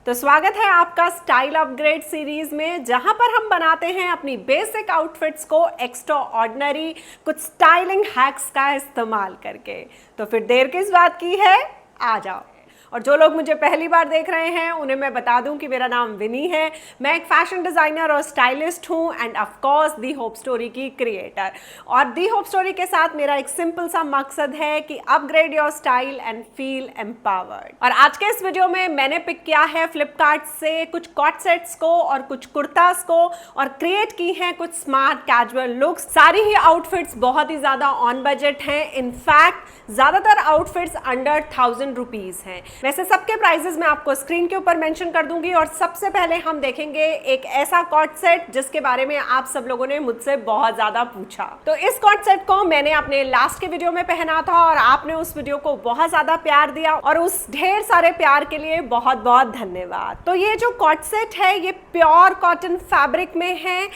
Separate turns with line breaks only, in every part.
तो स्वागत है आपका स्टाइल अपग्रेड सीरीज में, जहां पर हम बनाते हैं अपनी बेसिक आउटफिट्स को एक्स्ट्रा ऑर्डिनरी कुछ स्टाइलिंग हैक्स का इस्तेमाल करके। तो फिर देर किस बात की है, आ जाओ। और जो लोग मुझे पहली बार देख रहे हैं उन्हें मैं बता दूं कि मेरा नाम विनी है। मैं एक फैशन डिज़ाइनर और स्टाइलिस्ट हूं end of course the hope story की क्रिएटर। और दी होप स्टोरी के साथ मेरा एक सिंपल सा मकसद है कि upgrade your style and feel empowered. और आज के इस वीडियो में मैंने पिक किया है फ्लिपकार्ट से कुछ कॉट सेट्स को और कुछ कुर्तास को और क्रिएट की हैं कुछ स्मार्ट कैजुअल लुक्स। सारी ही आउटफिट्स बहुत ही ज़्यादा ऑन बजट हैं। इनफैक्ट ज़्यादातर आउटफिट्स अंडर 1000 रुपीज़ हैं। वैसे सबके प्राइजेस मैं आपको स्क्रीन के ऊपर मेंशन कर दूंगी। और सबसे पहले हम देखेंगे एक ऐसा कॉट सेट जिसके बारे में आप सब लोगों ने मुझसे बहुत ज़्यादा पूछा। तो इस कॉट सेट को मैंने अपने लास्ट के वीडियो में पहना था और आपने उस वीडियो को बहुत ज़्यादा प्यार दिया और उस ढेर सारे प्यार के लिए बहुत बहुत धन्यवाद। तो ये जो कॉट सेट है ये प्योर कॉटन फैब्रिक में है।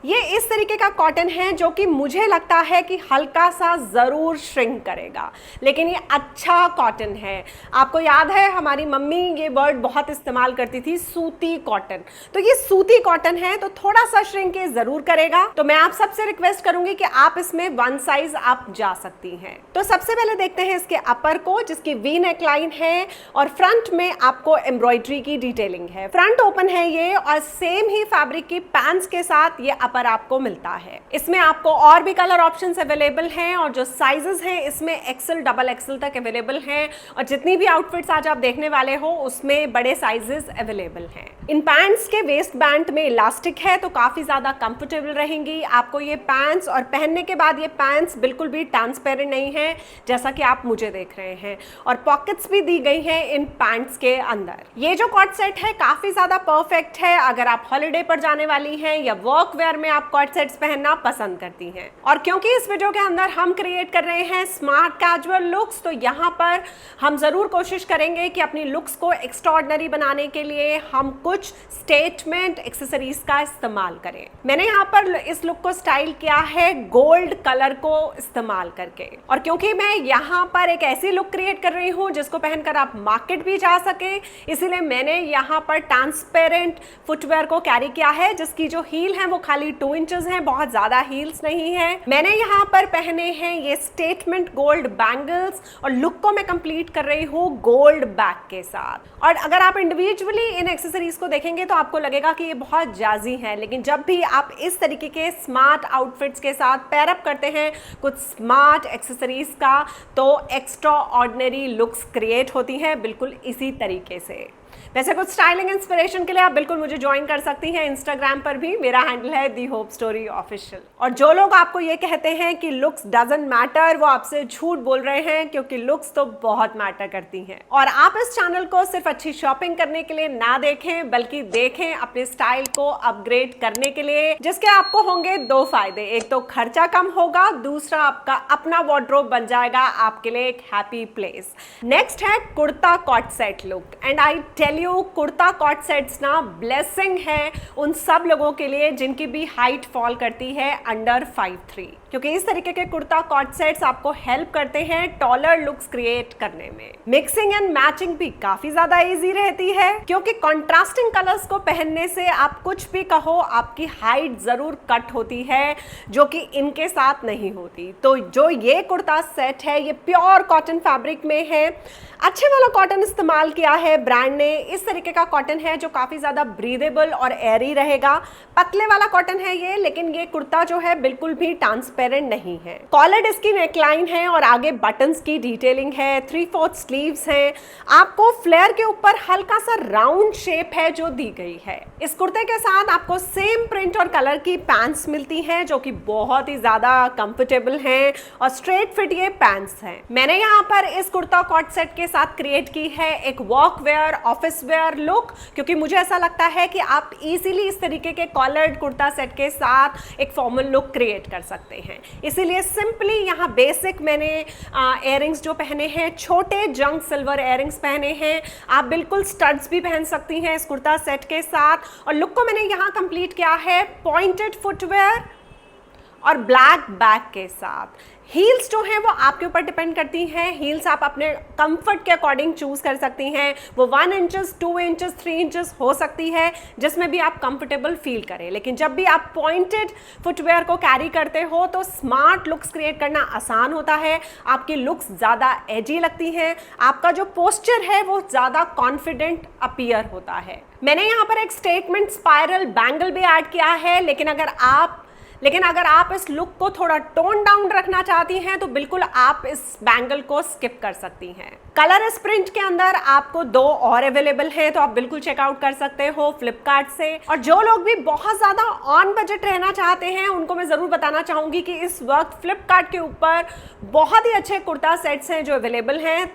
ये इस तरीके का कॉटन है जो कि मुझे लगता है कि हल्का सा ज़रूर श्रिंक करेगा, लेकिन ये अच्छा कॉटन है। आपको याद है हमारी मम्मी ये वर्ड बहुत इस्तेमाल करती थी, सूती कॉटन। तो ये सूती कॉटन है तो थोड़ा सा श्रिंक ये ज़रूर करेगा। तो मैं आप सबसे रिक्वेस्ट करूंगी कि आप इसमें वन साइज आप जा सकती हैं। तो सबसे पहले देखते हैं इसके अपर को, जिसकी वी नेक लाइन है और फ्रंट में आपको एम्ब्रॉयडरी की डिटेलिंग है। फ्रंट ओपन है ये और सेम ही फैब्रिक की पैंट्स के साथ ये पर आपको मिलता है। इसमें आपको और भी कलर ऑप्शंस अवेलेबल हैं और जो साइजेस हैं इसमें एक्सेल डबल एक्सेल तक अवेलेबल हैं। और जितनी भी आउटफिट्स आज आप देखने वाले हो उसमें बड़े साइजेस अवेलेबल हैं। इन पैंट्स के वेस्ट बैंड में इलास्टिक है तो काफी ज्यादा कंफर्टेबल रहेंगी आपको ये पैंट्स। और पहनने के बाद ये पैंट्स बिल्कुल भी ट्रांसपेरेंट नहीं है जैसा कि आप मुझे देख रहे हैं। और पॉकेट्स भी दी गई हैं इन पैंट्स के अंदर। ये जो कॉट सेट है काफी ज्यादा परफेक्ट है अगर आप हॉलिडे पर जाने वाली हैं या वर्क वेयर में आप कॉट सेट्स पहनना पसंद करती हैं। और क्योंकि इस वीडियो के अंदर हम क्रिएट कर रहे हैं स्मार्ट कैजुअल लुक्स, तो यहाँ पर हम जरूर कोशिश करेंगे कि अपनी लुक्स को एक्स्ट्राऑर्डिनरी बनाने के लिए हम कुछ स्टेटमेंट एक्सेसरीज का इस्तेमाल करें। मैंने यहाँ पर इस लुक को स्टाइल किया है गोल्ड कलर को इस्तेमाल करके। और क्योंकि मैं यहाँ पर एक ऐसी लुक क्रिएट कर रही हूँ जिसको पहनकर आप मार्केट भी जा सके, इसीलिए मैंने यहाँ पर ट्रांसपेरेंट फुटवेयर को कैरी किया है जिसकी जो हील है वो खाली 2 इंचेस हैं, बहुत ज्यादा हील्स नहीं है। मैंने यहाँ पर पहने हैं ये स्टेटमेंट गोल्ड बैंगल्स और लुक को मैं कंप्लीट कर रही हूँ गोल्ड बैग के साथ। और अगर आप इंडिविजुअली इन एक्सेसरीज को देखेंगे तो आपको लगेगा कि ये बहुत जाजी हैं, लेकिन जब भी आप इस तरीके के स्मार्ट आउटफिट्स के साथ पेयर अप करते हैं कुछ स्मार्ट एक्सेसरीज का, तो एक्स्ट्रा ऑर्डिनरी लुक्स क्रिएट होती हैं बिल्कुल इसी तरीके से। वैसे कुछ स्टाइलिंग इंस्पिरेशन के लिए आप बिल्कुल मुझे ज्वाइन कर सकती हैं इंस्टाग्राम पर भी, मेरा हैंडल है दी होप स्टोरी ऑफिशियल। और जो लोग आपको ये कहते हैं कि लुक्स डजंट मैटर वो आपसे झूठ बोल रहे हैं, क्योंकि लुक्स तो बहुत मैटर करती हैं। और आप इस चैनल को सिर्फ अच्छी शॉपिंग करने के लिए ना देखें बल्कि देखें अपने स्टाइल को अपग्रेड करने के लिए, जिसके आपको होंगे 2 फायदे। एक तो खर्चा कम होगा, दूसरा आपका अपना वार्डरोब बन जाएगा आपके लिए एक हैप्पी प्लेस। नेक्स्ट है kurta coat set look. And I tell you kurta coat sets ना ब्लेसिंग है उन सब लोगों के लिए जिनकी भी हाइट फॉल करती है अंडर 5'3", क्योंकि इस तरीके के कुर्ता कॉट सेट्स आपको हेल्प करते हैं टॉलर लुक्स क्रिएट करने में। मिक्सिंग एंड मैचिंग भी काफी ज्यादा इजी रहती है, क्योंकि कॉन्ट्रास्टिंग कलर्स को पहनने से आप कुछ भी कहो आपकी हाइट जरूर कट होती है, जो कि इनके साथ नहीं होती। तो जो ये कुर्ता सेट है ये प्योर कॉटन फैब्रिक में है। अच्छे वाला कॉटन इस्तेमाल किया है ब्रांड ने। इस तरीके का कॉटन है जो काफी ज्यादा ब्रीदेबल और एयरी रहेगा। पतले वाला कॉटन है ये, लेकिन ये कुर्ता जो है बिल्कुल भी ट्रांसपेरेंट नहीं है। कॉलर इसकी नेकलाइन है और आगे बटन्स की डिटेलिंग है। 3/4 स्लीव्स हैं। आपको फ्लेयर के ऊपर हल्का सा राउंड शेप है जो दी गई है। इस कुर्ते के साथ आपको सेम प्रिंट और कलर की पैंट्स मिलती हैं जो कि बहुत ही ज्यादा कंफर्टेबल हैं और स्ट्रेट फिट ये पैंट्स हैं। मैंने यहाँ पर इस कुर्ता कॉट सेट के साथ क्रिएट की है एक work where office wear look, क्योंकि मुझे ऐसा लगता है कि आप इजीली इस तरीके के कॉलर्ड कुर्ता सेट के साथ एक फॉर्मल लुक क्रिएट कर सकते हैं। इसीलिए सिंपली यहाँ बेसिक मैंने इयररिंग्स जो पहने हैं, छोटे जंक सिल्वर इयररिंग्स पहने हैं। आप बिल्कुल स्टड्स भी पहन सकती हैं इस कुर्ता सेट के साथ। और लुक को मैंने यहाँ कंप्लीट किया है पॉइंटेड फुटवेयर और ब्लैक बैग के साथ। हील्स जो है वो आपके ऊपर डिपेंड करती हैं। हील्स आप अपने कंफर्ट के अकॉर्डिंग चूज कर सकती हैं। वो 1 इंचेस, 2 इंचेस, 3 इंचेस हो सकती है, जिसमें भी आप कंफर्टेबल फील करें। लेकिन जब भी आप पॉइंटेड फुटवेयर को कैरी करते हो तो स्मार्ट लुक्स क्रिएट करना आसान होता है, आपकी लुक्स ज़्यादा एजी लगती हैं, आपका जो पोस्चर है वो ज़्यादा कॉन्फिडेंट अपीयर होता है। मैंने यहाँ पर एक स्टेटमेंट स्पाइरल बैंगल भी ऐड किया है, लेकिन अगर आप इस लुक को थोड़ा टोन डाउन रखना चाहती हैं तो बिल्कुल आप इस बैंगल को स्किप कर सकती हैं। कलर इस प्रिंट के अंदर आपको 2 और अवेलेबल हैं, तो आप बिल्कुल चेकआउट कर सकते हो फ्लिपकार्ट से। और जो लोग भी बहुत ज्यादा ऑन बजट रहना चाहते हैं उनको मैं जरूर बताना चाहूंगी कि इस वक्त फ्लिपकार्ट के ऊपर बहुत ही अच्छे कुर्ता सेट्स हैं जो अवेलेबल हैं।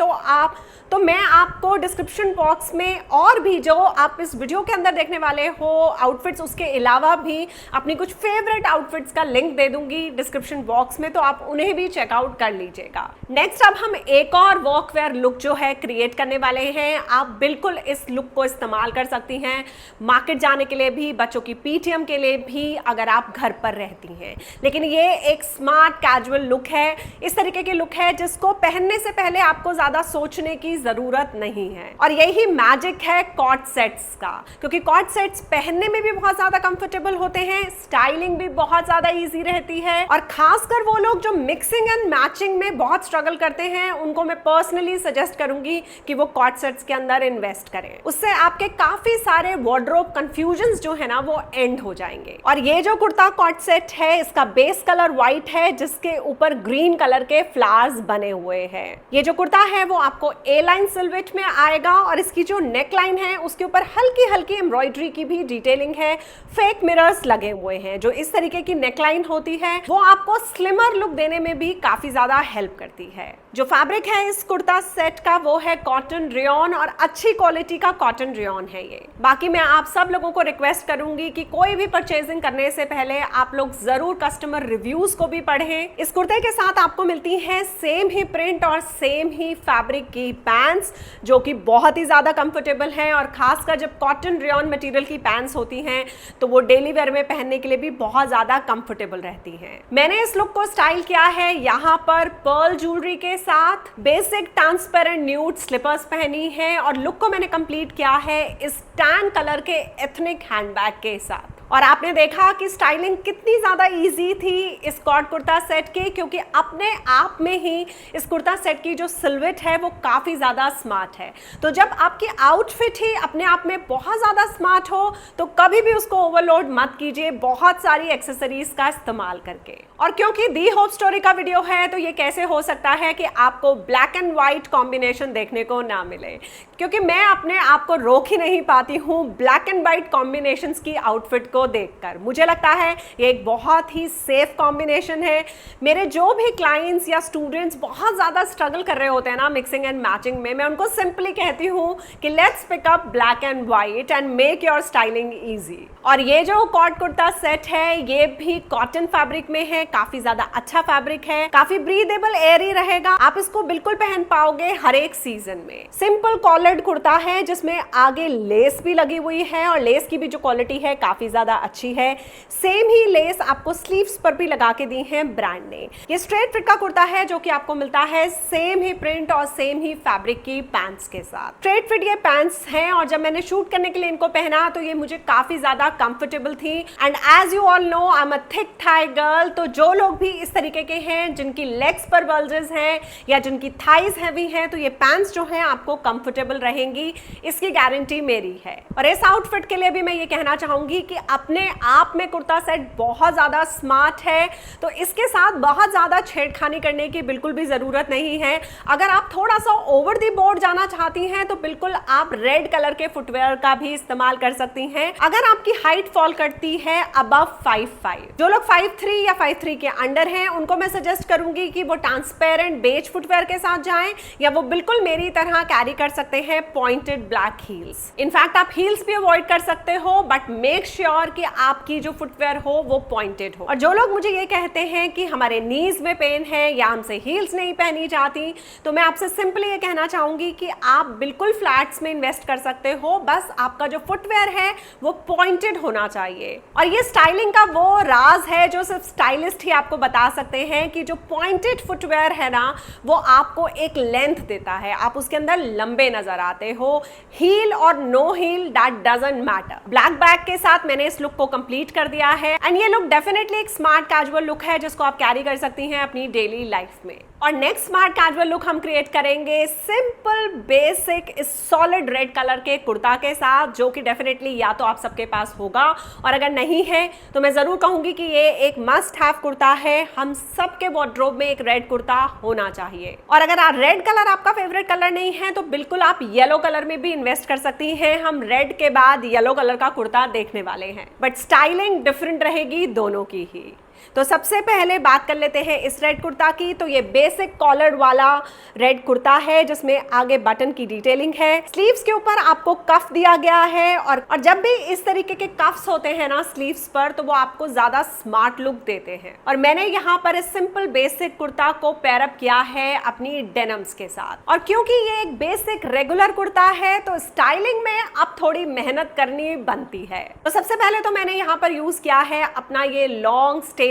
तो मैं आपको डिस्क्रिप्शन बॉक्स में और भी जो आप इस वीडियो के अंदर देखने वाले हो आउटफिट्स, उसके अलावा भी अपनी कुछ फेवरेट आउटफिट्स का लिंक दे दूंगी डिस्क्रिप्शन बॉक्स में, तो आप उन्हें भी चेकआउट कर लीजिएगा। नेक्स्ट अब हम एक और वॉकवेयर लुक जो है क्रिएट करने वाले हैं। आप बिल्कुल इस लुक को इस्तेमाल कर सकती हैं मार्केट जाने के लिए भी, बच्चों की पीटीएम के लिए भी, अगर आप घर पर रहती हैं। लेकिन ये एक स्मार्ट कैजुअल लुक है, इस तरीके की लुक है जिसको पहनने से पहले आपको ज्यादा सोचने की जरूरत नहीं है। और यही मैजिक है कॉट सेट्स का, क्योंकि कॉट सेट्स पहनने में भी बहुत ज्यादा कंफर्टेबल होते हैं, स्टाइलिंग भी बहुत ज्यादा इजी रहती है। और खासकर वो लोग जो मिक्सिंग एंड मैचिंग में बहुत स्ट्रगल करते हैं उनको मैं पर्सनली सजेस्ट करूंगी कि वो कॉट सेट्स के अंदर इन्वेस्ट करें। उससे आपके काफी सारे वार्डरोब कंफ्यूजन्स जो है ना वो एंड हो जाएंगे। और ये जो कुर्ता कॉट सेट है इसका बेस कलर व्हाइट है जिसके ऊपर ग्रीन कलर के फ्लावर्स बने हुए हैं। ये जो कुर्ता है वो आपको ए लाइन सिल्हूट में आएगा और इसकी जो नेक लाइन है उसके ऊपर हल्की हल्की एम्ब्रॉयडरी की भी डिटेलिंग है। फेक मिरर्स लगे हुए हैं। जो इस तरीके की नेकलाइन होती है वो आपको स्लिमर लुक देने में भी काफी ज्यादा हेल्प करती है। जो फैब्रिक है इस कुर्ता सेट का वो है कॉटन रेयॉन और अच्छी क्वालिटी का कॉटन रेयॉन है ये। बाकी मैं आप सब लोगों को रिक्वेस्ट करूंगी कि कोई भी परचेजिंग करने से पहले आप लोग जरूर कस्टमर रिव्यूज को भी पढ़ें। इस कुर्ते के साथ आपको मिलती है सेम ही प्रिंट और सेम ही फैब्रिक की पैंट्स जो कि बहुत ही ज्यादा कंफर्टेबल है। और खासकर जब कॉटन रेयॉन मटेरियल की पैंट्स होती हैं तो वो डेली वेयर में पहनने के लिए भी बहुत ज्यादा कंफर्टेबल रहती हैं। मैंने इस लुक को स्टाइल किया है यहाँ पर पर्ल ज्वेलरी के साथ, बेसिक ट्रांसपेरेंट न्यूड स्लीपर्स पहनी है और लुक को मैंने कंप्लीट किया है इस टैन कलर के एथनिक हैंडबैग के साथ। और आपने देखा कि स्टाइलिंग कितनी ज़्यादा इजी थी इस कॉट कुर्ता सेट की, क्योंकि अपने आप में ही इस कुर्ता सेट की जो सिल्हूट है वो काफ़ी ज़्यादा स्मार्ट है। तो जब आपकी आउटफिट ही अपने आप में बहुत ज़्यादा स्मार्ट हो तो कभी भी उसको ओवरलोड मत कीजिए बहुत सारी एक्सेसरीज का इस्तेमाल करके। और क्योंकि दी होप स्टोरी का वीडियो है तो ये कैसे हो सकता है कि आपको ब्लैक एंड व्हाइट कॉम्बिनेशन देखने को ना मिले, क्योंकि मैं अपने आप को रोक ही नहीं पाती हूँ ब्लैक एंड व्हाइट कॉम्बिनेशंस की आउटफिट को देखकर। मुझे लगता है ये एक बहुत ही सेफ कॉम्बिनेशन है। मेरे जो भी क्लाइंट्स या स्टूडेंट्स बहुत ज़्यादा स्ट्रगल कर रहे होते हैं ना मिक्सिंग एंड मैचिंग में, मैं उनको सिंपली कहती हूँ कि let's pick up black and white and make your styling easy. और ये जो कॉट कुर्ता सेट है ये भी कॉटन फैब्रिक में है, काफी ज्यादा अच्छा फैब्रिक है, काफी ब्रीदेबल एयरी रहेगा, आप इसको बिल्कुल पहन पाओगे हर एक सीजन में। सिंपल कॉलर्ड कुर्ता है जिसमें आगे लेस भी लगी हुई है और लेस की भी जो क्वालिटी है काफी ज्यादा अच्छी है। सेम ही लेस आपको स्लीव्स पर भी लगा के दी है ब्रांड ने। ये स्ट्रेट फिट का कुर्ता है जो कि आपको मिलता है सेम ही प्रिंट और सेम ही फैब्रिक की पैंट्स के साथ। स्ट्रेट फिट ये पैंट्स हैं और जब मैंने शूट करने के लिए इनको पहना तो ये मुझे काफी ज्यादा कंफर्टेबल थी। And as you all know I am a thick thigh girl, तो जो लोग भी इस तरीके के हैं जिनकी लेग्स पर बल्जेस हैं या जिनकी थाइज हैवी हैं तो ये पैंट्स जो हैं आपको कंफर्टेबल रहेंगी, इसकी गारंटी मेरी है। और इस आउटफिट के लिए भी मैं ये कहना चाहूंगी कि अपने आप में कुर्ता सेट बहुत ज्यादा स्मार्ट है, तो इसके साथ बहुत ज्यादा छेड़खानी करने की बिल्कुल भी जरूरत नहीं है। अगर आप थोड़ा सा ओवर द बोर्ड जाना चाहती हैं तो बिल्कुल आप रेड कलर के फुटवेयर का भी इस्तेमाल कर सकती हैं। अगर आपकी हाइट फॉल करती है अबव 5'5", जो लोग 5'3" या 5'3" के अंडर हैं उनको मैं सजेस्ट करूंगी कि वो ट्रांसपेरेंट बेज फुटवेयर के साथ जाएं या वो बिल्कुल मेरी तरह कैरी कर सकते हैं पॉइंटेड ब्लैक हील्स। इनफैक्ट आप हील्स भी अवॉइड कर सकते हो बट मेक श्योर श्योर कि आपकी जो फुटवेयर हो वो पॉइंटेड हो। और जो लोग मुझे ये कहते हैं कि हमारे नीज में पेन है या हमसे हील्स नहीं पहनी जाती, तो मैं आपसे सिंपली ये कहना चाहूंगी कि आप बिल्कुल फ्लैट्स में इन्वेस्ट कर सकते हो, बस आपका जो फुटवेयर है वो पॉइंटेड होना चाहिए। और ये स्टाइलिंग का वो राज है जो सिर्फ स्टाइलिस्ट ही आपको बता सकते हैं कि जो पॉइंटेड फुटवेयर है ना, वो आपको एक लेंथ देता है, आप उसके अंदर लंबे नजर आते हो। हील और no heel that doesn't matter. Black bag के साथ मैंने इस लुक को कंप्लीट कर दिया है एंड ये लुक डेफिनेटली एक स्मार्ट कैजुअल लुक है जिसको आप कैरी कर सकती हैं अपनी डेली लाइफ में। और नेक्स्ट स्मार्ट कैजुअल लुक हम क्रिएट करेंगे simple basic solid red colour के कुर्ता के साथ, जो कि डेफिनेटली या तो आप सबके पास होगा और अगर नहीं है तो मैं जरूर कहूंगी कि ये एक मस्ट हैव कुर्ता है। हम सबके वार्डरोब में एक रेड कुर्ता होना चाहिए। और अगर रेड कलर आपका फेवरेट कलर नहीं है तो बिल्कुल आप येलो कलर में भी इन्वेस्ट कर सकती हैं। हम रेड के बाद येलो कलर का कुर्ता देखने वाले हैं, बट स्टाइलिंग डिफरेंट रहेगी दोनों की ही। तो सबसे पहले बात कर लेते हैं इस रेड कुर्ता की। तो ये बेसिक कॉलर वाला रेड कुर्ता है जिसमें आगे बटन की डिटेलिंग है। स्लीव्स के ऊपर आपको कफ दिया गया है और जब भी इस तरीके के कफ्स होते हैं ना स्लीव्स पर, तो वो आपको ज्यादा स्मार्ट लुक देते हैं। और मैंने यहाँ पर इस सिंपल बेसिक कुर्ता को पेयर अप किया है अपनी डेनिम्स के साथ। और क्योंकि ये एक बेसिक रेगुलर कुर्ता है तो स्टाइलिंग में अब थोड़ी मेहनत करनी बनती है। तो सबसे पहले तो मैंने यहाँ पर यूज किया है अपना ये long statement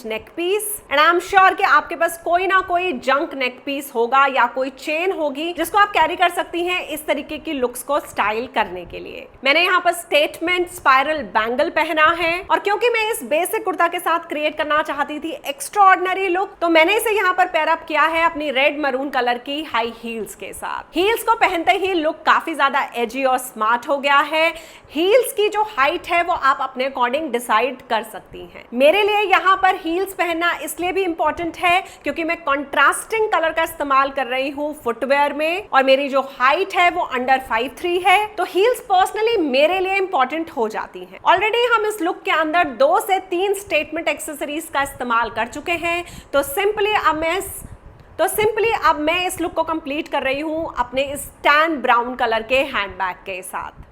neck piece and I am sure कि आपके पास कोई ना कोई जंक नेक पीस होगा या कोई चेन होगी जिसको आप कैरी कर सकती हैं इस तरीके की लुक्स को स्टाइल करने के लिए। मैंने यहाँ पर स्टेटमेंट स्पाइरल बैंगल पहना है और क्योंकि मैं इस बेसिक कुर्ता के साथ क्रिएट करना चाहती थी एक्स्ट्राऑर्डिनरी लुक, तो मैंने इसे यहाँ पर पेयर अप किया है अपनी रेड मरून कलर की हाई हील्स के साथ। हील्स को पहनते ही लुक काफी ज्यादा एजी और स्मार्ट हो गया है। हील्स की जो हाइट है वो आप अपने अकॉर्डिंग डिसाइड कर सकती हैं। मेरे लिए यहाँ पर हील्स पहनना इसलिए भी इंपॉर्टेंट है क्योंकि मैं कंट्रास्टिंग कलर का इस्तेमाल कर रही हूँ फुटवेयर में और मेरी जो हाइट है वो अंडर 5'3" है, तो हील्स पर्सनली मेरे लिए इंपॉर्टेंट हो जाती हैं। ऑलरेडी हम इस लुक के अंदर 2 से 3 स्टेटमेंट एक्सेसरीज का इस्तेमाल कर चुके हैं, तो सिंपली अब मैं इस लुक को कंप्लीट कर रही हूँ अपने इस टैन ब्राउन कलर के हैंडबैग के साथ।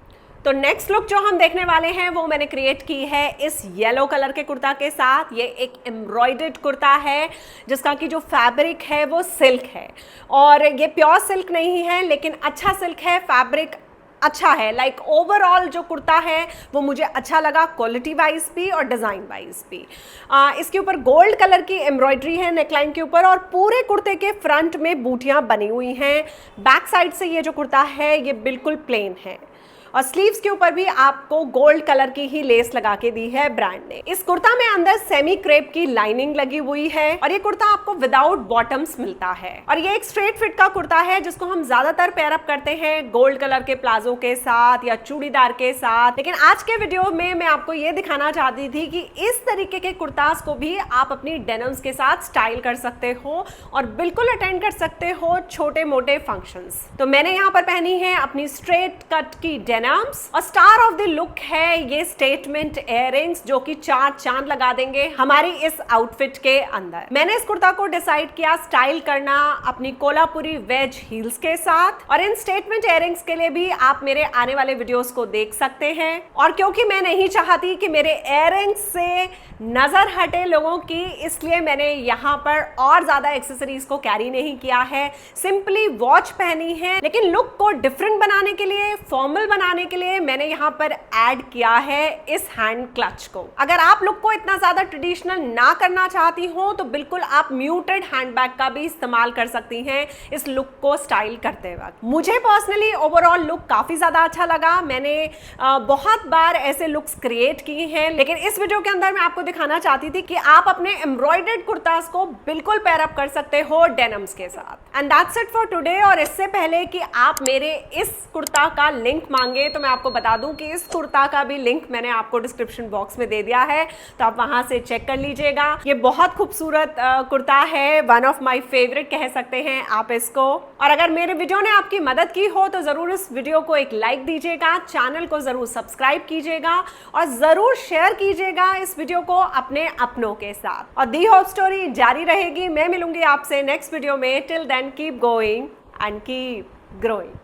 तो नेक्स्ट लुक जो हम देखने वाले हैं वो मैंने क्रिएट की है इस येलो कलर के कुर्ता के साथ। ये एक एम्ब्रॉयडर्ड कुर्ता है जिसका कि जो फैब्रिक है वो सिल्क है और ये प्योर सिल्क नहीं है लेकिन अच्छा सिल्क है, फैब्रिक अच्छा है। लाइक ओवरऑल जो कुर्ता है वो मुझे अच्छा लगा क्वालिटी वाइज भी और डिज़ाइन वाइज भी। इसके ऊपर गोल्ड कलर की एम्ब्रॉयडरी है नेकलाइन के ऊपर और पूरे कुर्ते के फ्रंट में बूटियां बनी हुई हैं। बैक साइड से ये जो कुर्ता है ये बिल्कुल प्लेन है और स्लीव्स के ऊपर भी आपको गोल्ड कलर की ही लेस लगा के दी है ब्रांड ने। इस कुर्ता में अंदर सेमी क्रेप की लाइनिंग लगी हुई है और ये कुर्ता आपको विदाउट बॉटम्स मिलता है और ये एक स्ट्रेट फिट का कुर्ता है जिसको हम ज्यादातर पेयर अप करते हैं गोल्ड कलर के प्लाजो के साथ या चूड़ीदार के साथ। लेकिन आज के वीडियो में मैं आपको ये दिखाना चाहती थी कि इस तरीके के कुर्तास को भी आप अपनी डेनिम्स के साथ स्टाइल कर सकते हो और बिल्कुल अटेंड कर सकते हो छोटे मोटे फंक्शंस। तो मैंने यहाँ पर पहनी है अपनी स्ट्रेट कट की डेनिम और स्टार ऑफ द लुक है ये स्टेटमेंट इयररिंग्स जो कि 4 चांद लगा देंगे हमारी इस आउटफिट के अंदर। मैंने इस कुर्ता को डिसाइड किया स्टाइल करना अपनी कोल्हापुरी वेज हील्स के साथ और इन स्टेटमेंट इयररिंग्स के लिए भी आप मेरे आने वाले वीडियोस को देख सकते हैं। और क्योंकि मैं नहीं चाहती कि मेरे इयररिंग्स से नजर हटे लोगों की, इसलिए मैंने यहाँ पर और ज्यादा एक्सेसरीज को कैरी नहीं किया है, सिंपली वॉच पहनी है। लेकिन लुक को डिफरेंट बनाने के लिए, फॉर्मल बनाने के लिए मैंने यहाँ पर ऐड किया है इस हैंड क्लच को। अगर आप लुक को इतना ज्यादा ट्रेडिशनल ना करना चाहती हो तो बिल्कुल आप म्यूटेड हैंडबैग का भी इस्तेमाल कर सकती हैं इस लुक को स्टाइल करते वक्त। मुझे पर्सनली ओवरऑल लुक काफी ज्यादा अच्छा लगा। मैंने बहुत बार ऐसे लुक्स क्रिएट किए हैं लेकिन इस वीडियो के अंदर मैं आपको दिखाना चाहती थी कि आप अपने एम्ब्रॉयडर्ड कुर्तास को बिल्कुल पेयर अप कर सकते हो डेनिम्स के साथ। And that's it for today. और इससे पहले कि आप मेरे इस कुर्ता का लिंक मांगे तो मैं आपको बता दूं कि इस कुर्ता का भी लिंक मैंने आपको डिस्क्रिप्शन बॉक्स में दे दिया है, तो आप वहां से चेक कर लीजिएगा। ये बहुत खूबसूरत कुर्ता है, वन ऑफ माय फेवरेट कह सकते हैं आप इसको। और अगर मेरे वीडियो ने आपकी मदद की हो तो जरूर इस वीडियो को एक लाइक दीजिएगा, चैनल को जरूर सब्सक्राइब कीजिएगा और जरूर शेयर कीजिएगा इस वीडियो को अपने अपनों के साथ। और दी होप स्टोरी जारी रहेगी। मैं मिलूंगी आपसे नेक्स्ट वीडियो में। Till then keep going and keep growing.